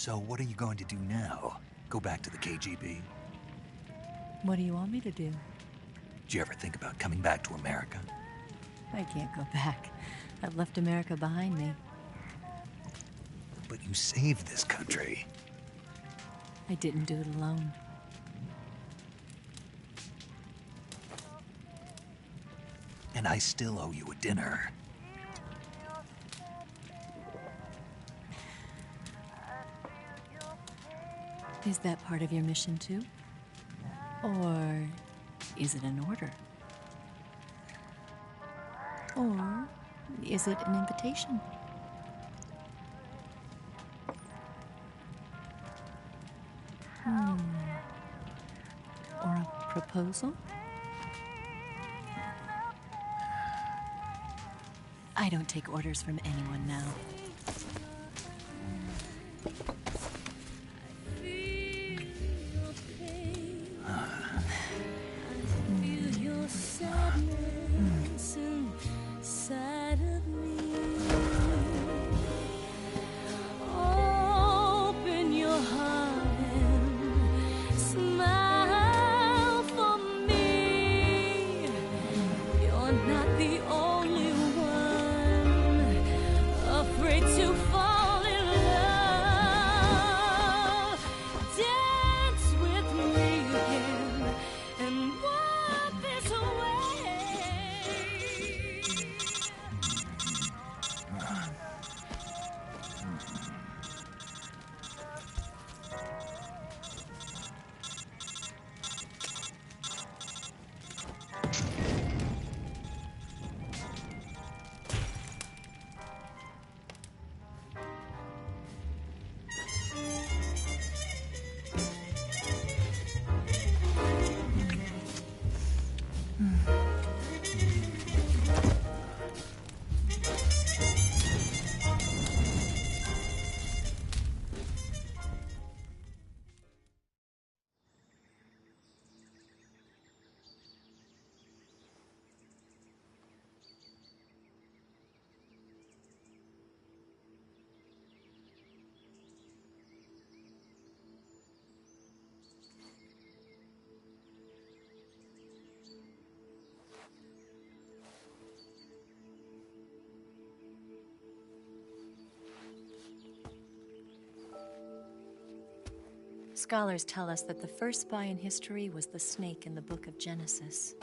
So what are you going to do now? Go back to the KGB? What do you want me to do? Did you ever think about coming back to America? I can't go back. I've left America behind me. But you saved this country. I didn't do it alone. And I still owe you a dinner. Is that part of your mission too? Or is it an order? Or is it an invitation? Or a proposal? I don't take orders from anyone now. Scholars tell us that the first spy in history was the snake in the book of Genesis.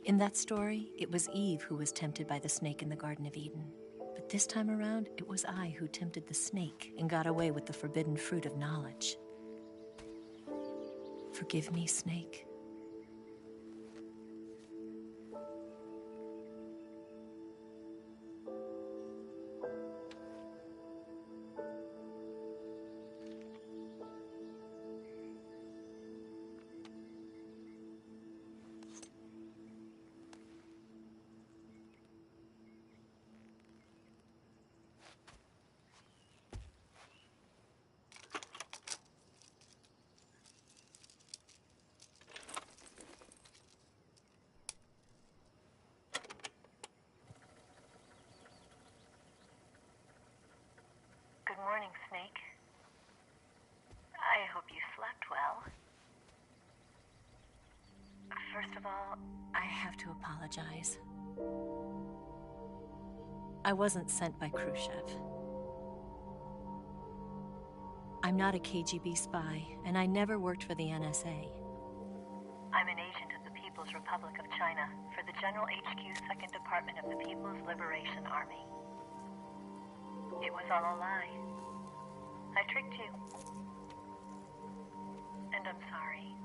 In that story, it was Eve who was tempted by the snake in the Garden of Eden. But this time around, it was I who tempted the snake and got away with the forbidden fruit of knowledge. Forgive me, snake. Good morning, Snake. I hope you slept well. First of all, I have to apologize. I wasn't sent by Khrushchev. I'm not a KGB spy, and I never worked for the NSA. I'm an agent of the People's Republic of China for the General HQ 2nd Department of the People's Liberation Army. It was all a lie. I tricked you. And I'm sorry.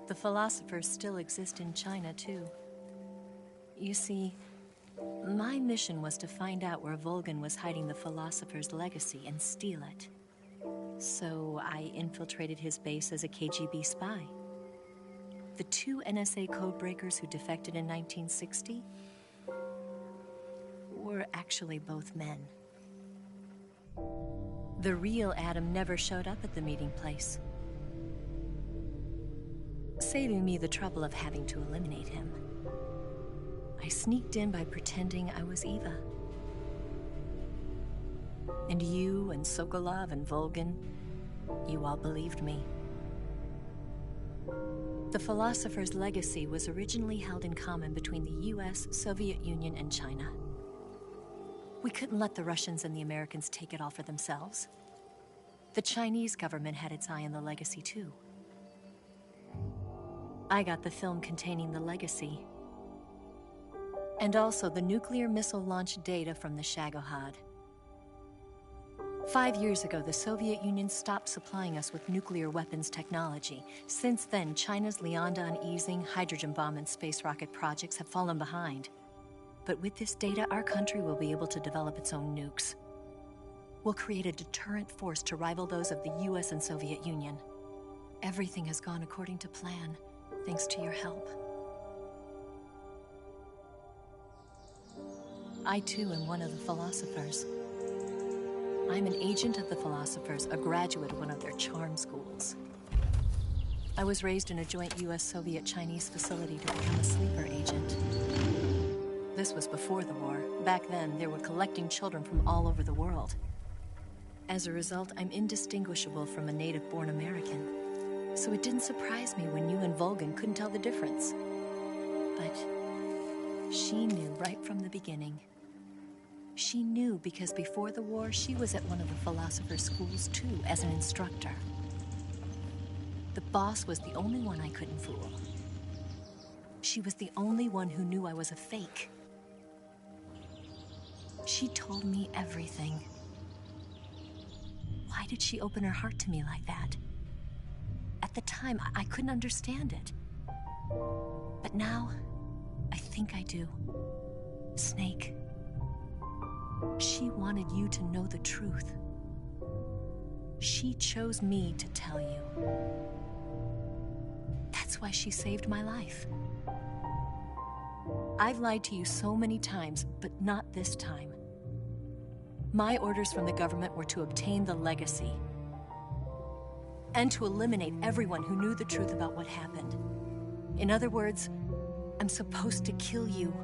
The philosophers still exist in China, too. You see, my mission was to find out where Volgin was hiding the philosopher's legacy and steal it. So I infiltrated his base as a KGB spy. The two NSA codebreakers who defected in 1960 were actually both men. The real Adam never showed up at the meeting place, saving me the trouble of having to eliminate him. I sneaked in by pretending I was Eva. And you and Sokolov and Volgin, you all believed me. The Philosopher's legacy was originally held in common between the US, Soviet Union, and China. We couldn't let the Russians and the Americans take it all for themselves. The Chinese government had its eye on the legacy too. I got the film containing the legacy, and also the nuclear missile launch data from the Shagohod. 5 years ago, the Soviet Union stopped supplying us with nuclear weapons technology. Since then, China's Liaodong easing, hydrogen bomb, and space rocket projects have fallen behind. But with this data, our country will be able to develop its own nukes. We'll create a deterrent force to rival those of the US and Soviet Union. Everything has gone according to plan, thanks to your help. I too am one of the Philosophers. I'm an agent of the Philosophers, a graduate of one of their charm schools. I was raised in a joint US-Soviet-Chinese facility to become a sleeper agent. This was before the war. Back then, they were collecting children from all over the world. As a result, I'm indistinguishable from a native-born American. So it didn't surprise me when you and Volgin couldn't tell the difference. But she knew right from the beginning. She knew because before the war, she was at one of the Philosopher's schools too, as an instructor. The boss was the only one I couldn't fool. She was the only one who knew I was a fake. She told me everything. Why did she open her heart to me like that? At the time, I couldn't understand it. But now, I think I do. Snake. She wanted you to know the truth. She chose me to tell you. That's why she saved my life. I've lied to you so many times, but not this time. My orders from the government were to obtain the legacy and to eliminate everyone who knew the truth about what happened. In other words, I'm supposed to kill you.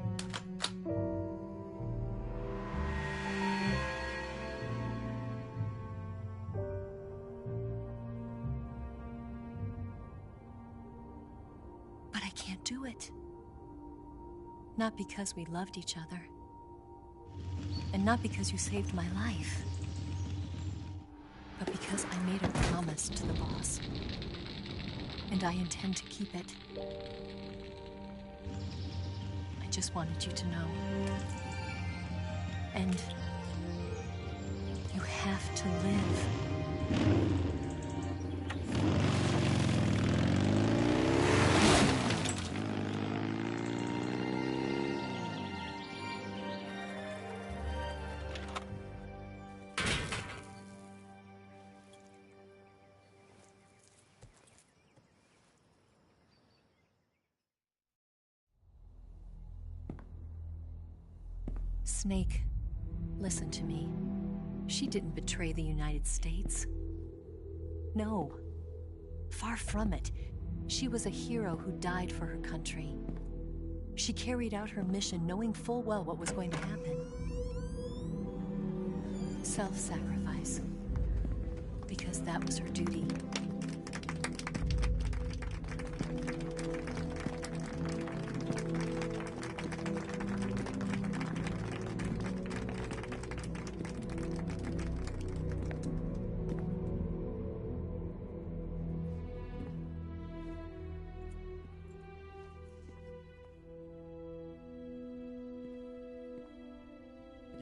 But I can't do it. Not because we loved each other. And not because you saved my life. But because I made a promise to the boss. And I intend to keep it. I just wanted you to know. And you have to live. Snake, listen to me. She didn't betray the United States. No. Far from it. She was a hero who died for her country. She carried out her mission knowing full well what was going to happen. Self-sacrifice. Because that was her duty.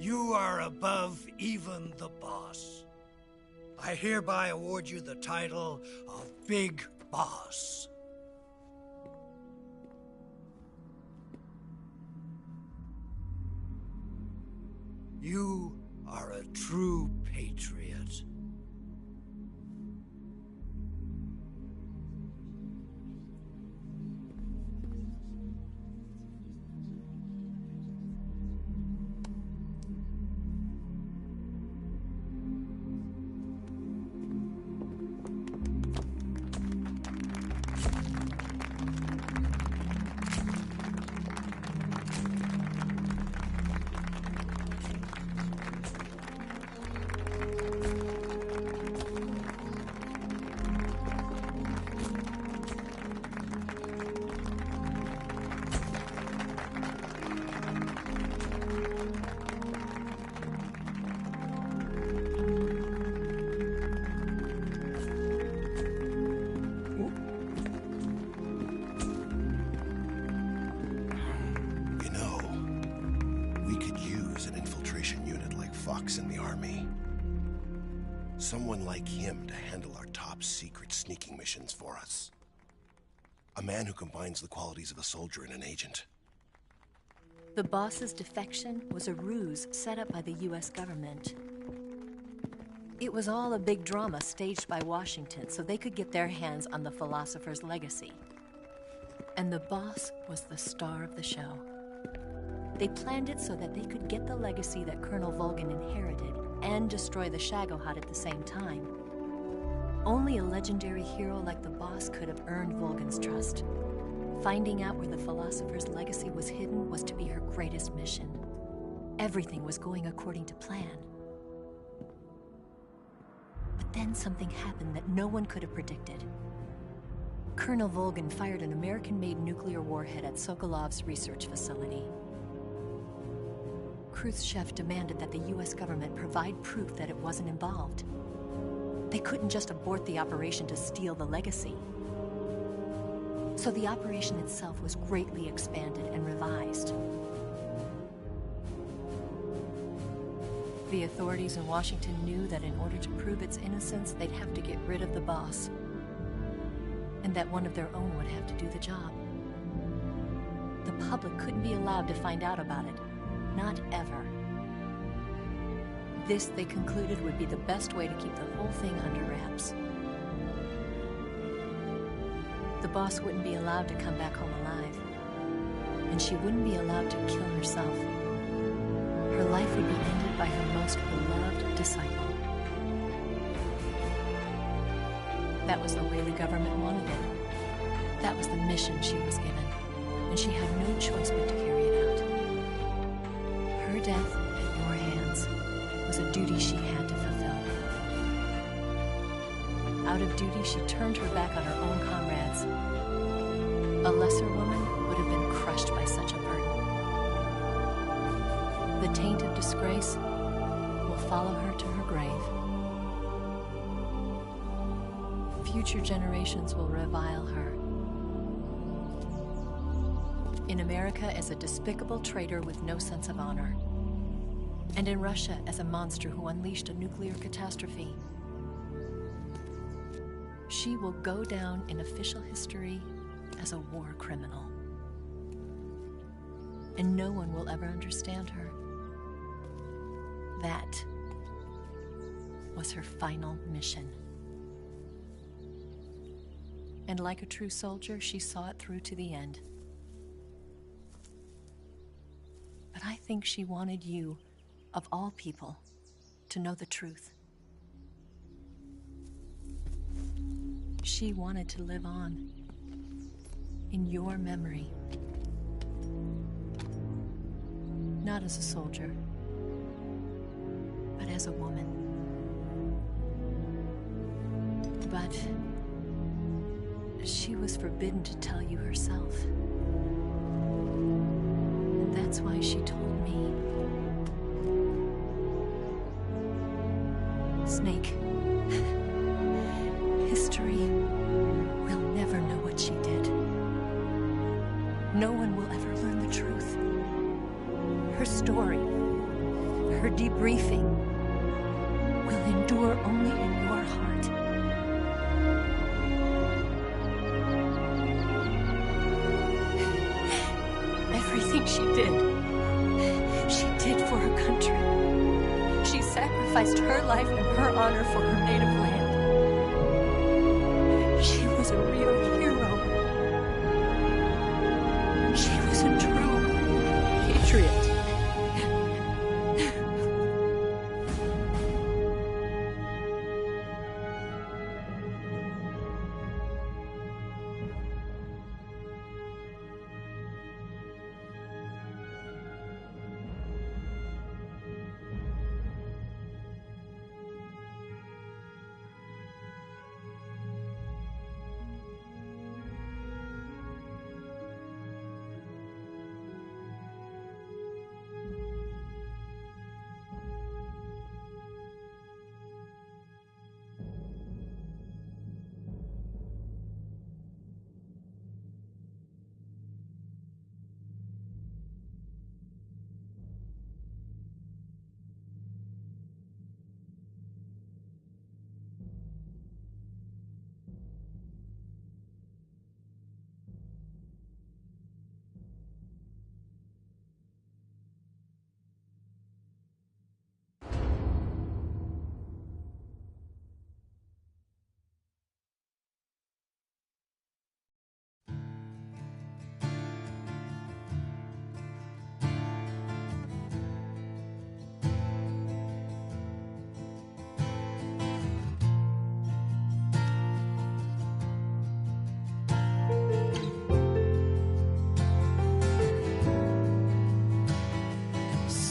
You are above even the boss. I hereby award you the title of Big Boss. You are a true patriot. Fox in the army. Someone like him to handle our top secret sneaking missions for us. A man who combines the qualities of a soldier and an agent. The boss's defection was a ruse set up by the US government. It was all a big drama staged by Washington so they could get their hands on the philosopher's legacy. And the boss was the star of the show. They planned it so that they could get the legacy that Colonel Volgin inherited and destroy the Shagohod at the same time. Only a legendary hero like the boss could have earned Volgin's trust. Finding out where the philosopher's legacy was hidden was to be her greatest mission. Everything was going according to plan. But then something happened that no one could have predicted. Colonel Volgin fired an American-made nuclear warhead at Sokolov's research facility. Khrushchev demanded that the US government provide proof that it wasn't involved. They couldn't just abort the operation to steal the legacy. So the operation itself was greatly expanded and revised. The authorities in Washington knew that in order to prove its innocence, they'd have to get rid of the boss, and that one of their own would have to do the job. The public couldn't be allowed to find out about it. Not ever. This, they concluded, would be the best way to keep the whole thing under wraps. The boss wouldn't be allowed to come back home alive, and she wouldn't be allowed to kill herself. Her life would be ended by her most beloved disciple. That was the way the government wanted it. That was the mission she was given, and she had no choice but to carry it out. Her death at your hands was a duty she had to fulfill. Out of duty, she turned her back on her own comrades. A lesser woman would have been crushed by such a burden. The taint of disgrace will follow her to her grave. Future generations will revile her. In America as a despicable traitor with no sense of honor. And in Russia as a monster who unleashed a nuclear catastrophe. She will go down in official history as a war criminal. And no one will ever understand her. That was her final mission. And like a true soldier, she saw it through to the end. But I think she wanted you, of all people, to know the truth. She wanted to live on in your memory. Not as a soldier, but as a woman. But she was forbidden to tell you herself. And that's why she told me. Snake, history will never know what she did. No one will ever learn the truth. Her story, her debriefing, will endure only in your heart. Everything she did for her country. She sacrificed her life and her honor for her native land. She was a real hero. She was a true patriot.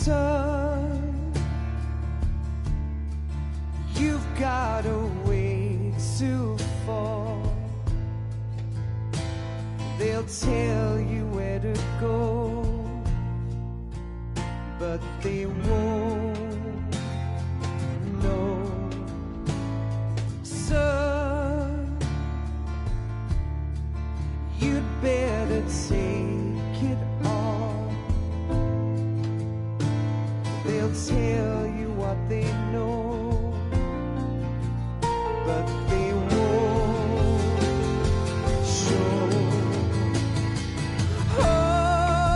Son, you've got a way to fall. They'll tell you where to go, but they won't know. Son, you'd better take it all. They'll tell you what they know, but they won't show. Oh,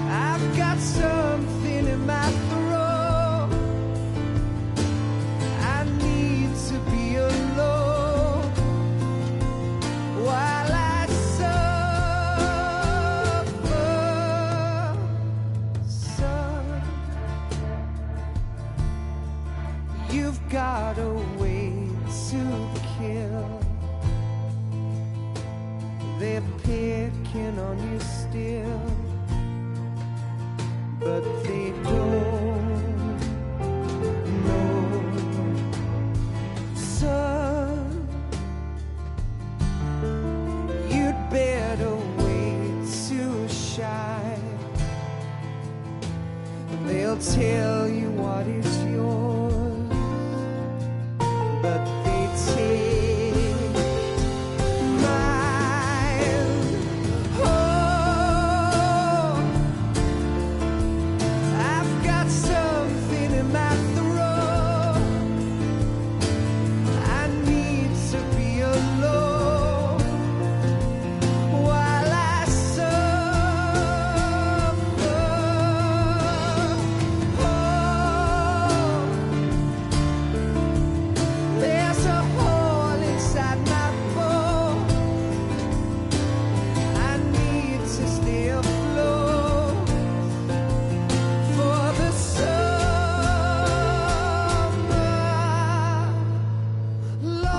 I've got something in my throat. I need to be alone while I suffer. Son, you've got a way to kill. They're picking on you still, but they don't know. Son, you'd better wait to shine. They'll tell you what is yours, but they take mine. Oh, I've got something in my throat. I need to be alone while I suffer. Oh, there's a hole inside my bone. I need to stay afloat for the summer, Lord.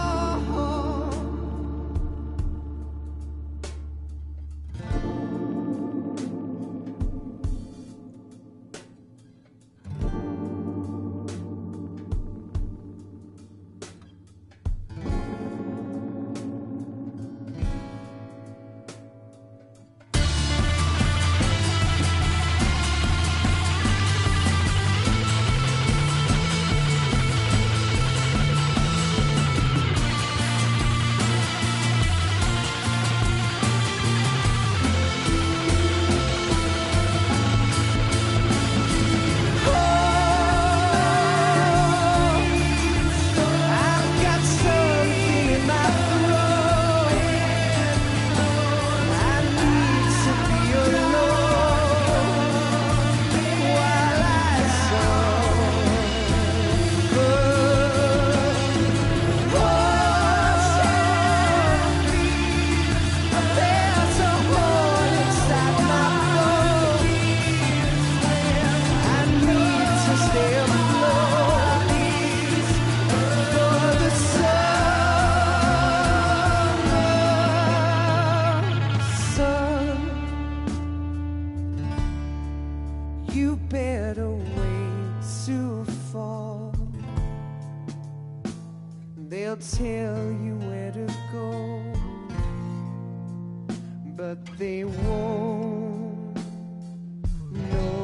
I've got something in my throat. I need to be alone while I suffer. There's a hole inside my bone. I need to stay afloat for the summer. Son, you better wait to fall. They'll tell you where to go, but they won't know.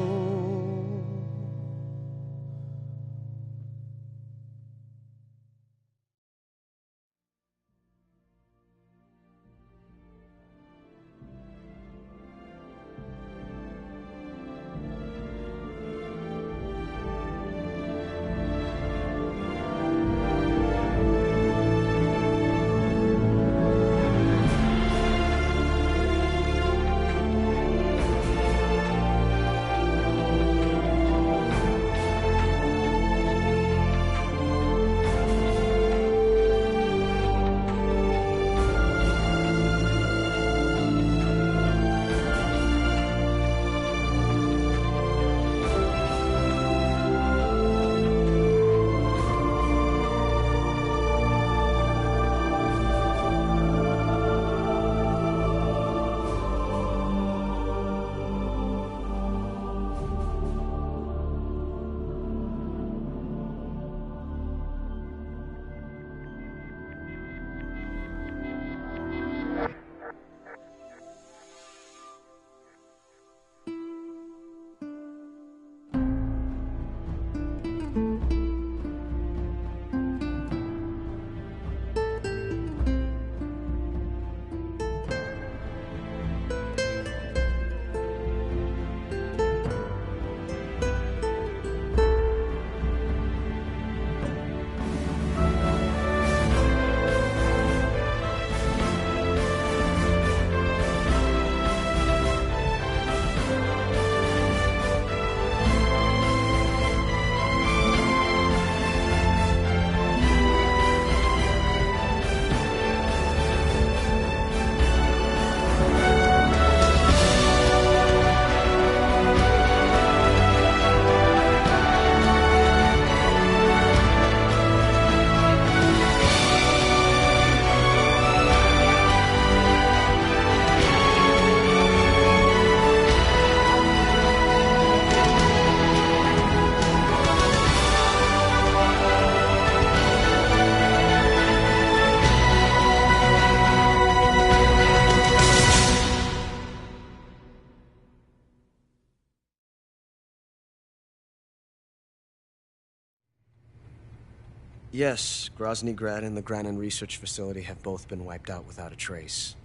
Yes, Grozny Grad and the Granin Research Facility have both been wiped out without a trace.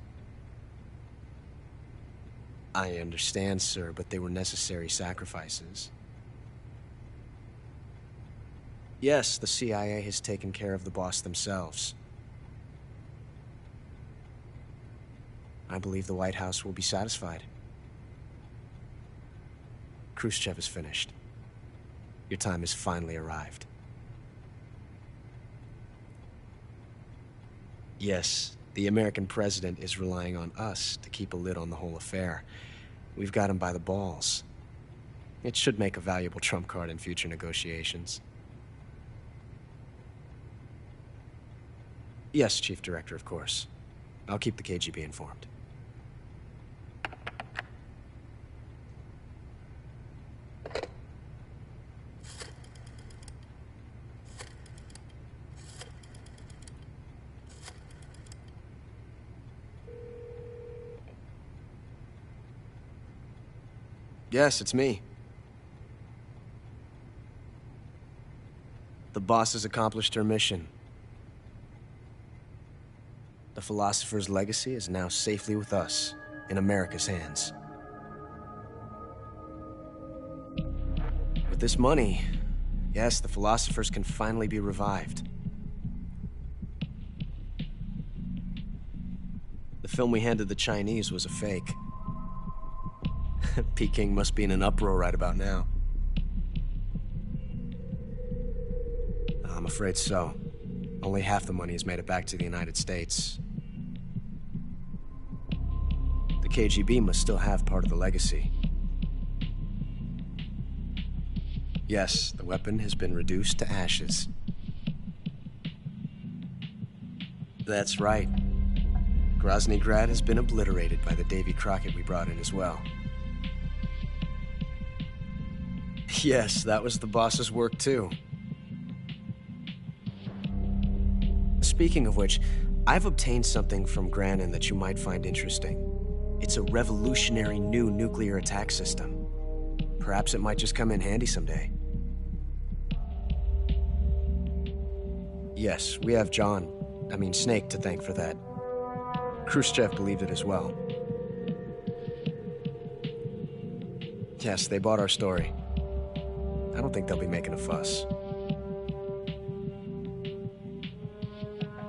I understand, sir, but they were necessary sacrifices. Yes, the CIA has taken care of the boss themselves. I believe the White House will be satisfied. Khrushchev is finished. Your time has finally arrived. Yes, the American president is relying on us to keep a lid on the whole affair. We've got him by the balls. It should make a valuable trump card in future negotiations. Yes, Chief Director, of course. I'll keep the KGB informed. Yes, it's me. The boss has accomplished her mission. The Philosopher's legacy is now safely with us, in America's hands. With this money, yes, the Philosophers can finally be revived. The film we handed the Chinese was a fake. Peking must be in an uproar right about now. I'm afraid so. Only half the money has made it back to the United States. The KGB must still have part of the legacy. Yes, the weapon has been reduced to ashes. That's right. Grozny Grad has been obliterated by the Davy Crockett we brought in as well. Yes, that was the boss's work too. Speaking of which, I've obtained something from Granin that you might find interesting. It's a revolutionary new nuclear attack system. Perhaps it might just come in handy someday. Yes, we have Snake to thank for that. Khrushchev believed it as well. Yes, they bought our story. I don't think they'll be making a fuss.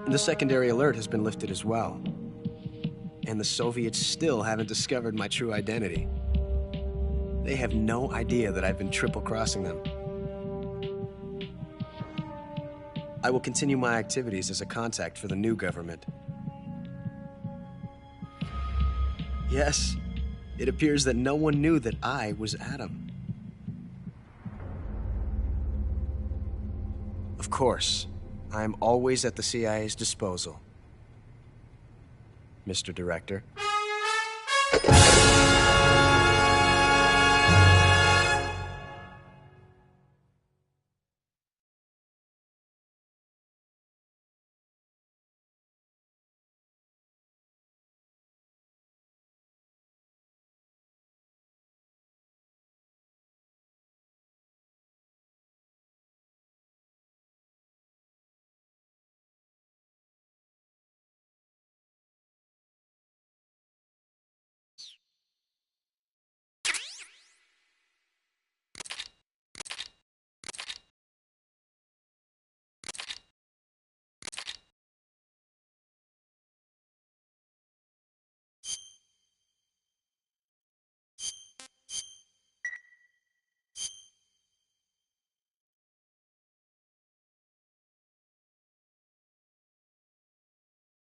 The secondary alert has been lifted as well. And the Soviets still haven't discovered my true identity. They have no idea that I've been triple-crossing them. I will continue my activities as a contact for the new government. Yes, it appears that no one knew that I was Adam. Of course, I am always at the CIA's disposal, Mr. Director.